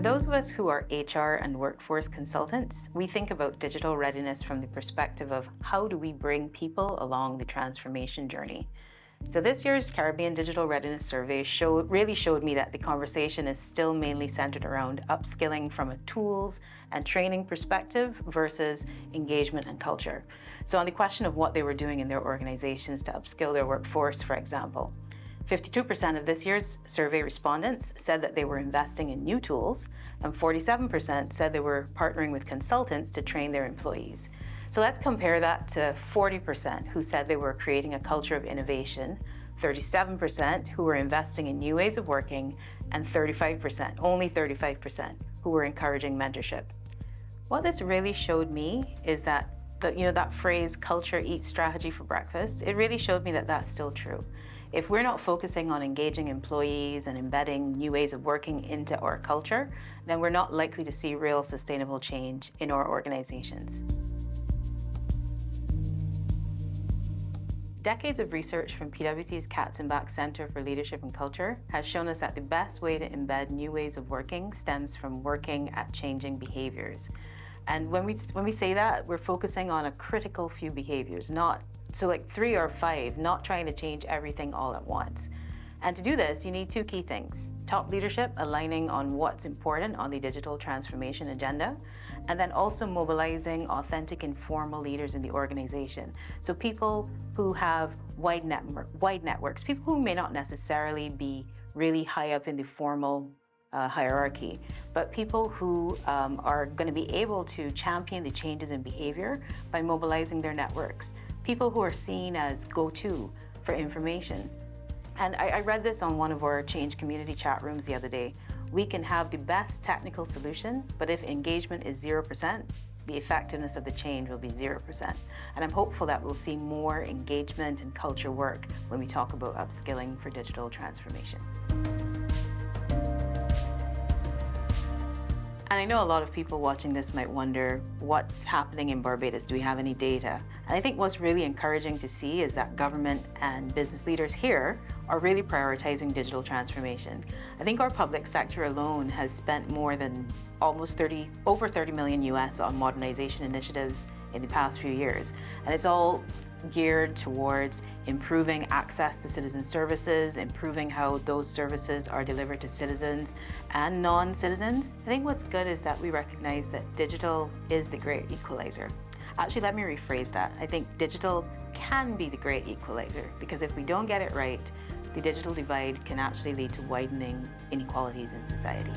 For those of us who are HR and workforce consultants, we think about digital readiness from the perspective of how do we bring people along the transformation journey. So this year's Caribbean Digital Readiness Survey really showed me that the conversation is still mainly centered around upskilling from a tools and training perspective versus engagement and culture. So on the question of what they were doing in their organizations to upskill their workforce, for example, 52% of this year's survey respondents said that they were investing in new tools, and 47% said they were partnering with consultants to train their employees. So let's compare that to 40% who said they were creating a culture of innovation, 37% who were investing in new ways of working, and 35%, only 35%, who were encouraging mentorship. What this really showed me is that that phrase, culture eats strategy for breakfast, it really showed me that that's still true. If we're not focusing on engaging employees and embedding new ways of working into our culture, then we're not likely to see real sustainable change in our organizations. Decades of research from PwC's Katzenbach Center for Leadership and Culture has shown us that the best way to embed new ways of working stems from working at changing behaviors. And when we say that, we're focusing on a critical few behaviors, like 3 or 5, not trying to change everything all at once. And to do this, you need 2 key things: top leadership aligning on what's important on the digital transformation agenda, and then also mobilizing authentic informal leaders in the organization. So people who have wide networks, people who may not necessarily be really high up in the formal hierarchy, but people who are going to be able to champion the changes in behavior by mobilizing their networks. People who are seen as go-to for information. And I read this on one of our Change community chat rooms the other day. We can have the best technical solution, but if engagement is 0%, the effectiveness of the change will be 0%. And I'm hopeful that we'll see more engagement and culture work when we talk about upskilling for digital transformation. And I know a lot of people watching this might wonder what's happening in Barbados. Do we have any data? And I think what's really encouraging to see is that government and business leaders here are really prioritizing digital transformation. I think our public sector alone has spent more than over 30 million US on modernization initiatives in the past few years. And it's all geared towards improving access to citizen services, improving how those services are delivered to citizens and non-citizens. I think what's good is that we recognize that digital is the great equalizer. Actually, let me rephrase that. I think digital can be the great equalizer, because if we don't get it right, the digital divide can actually lead to widening inequalities in society.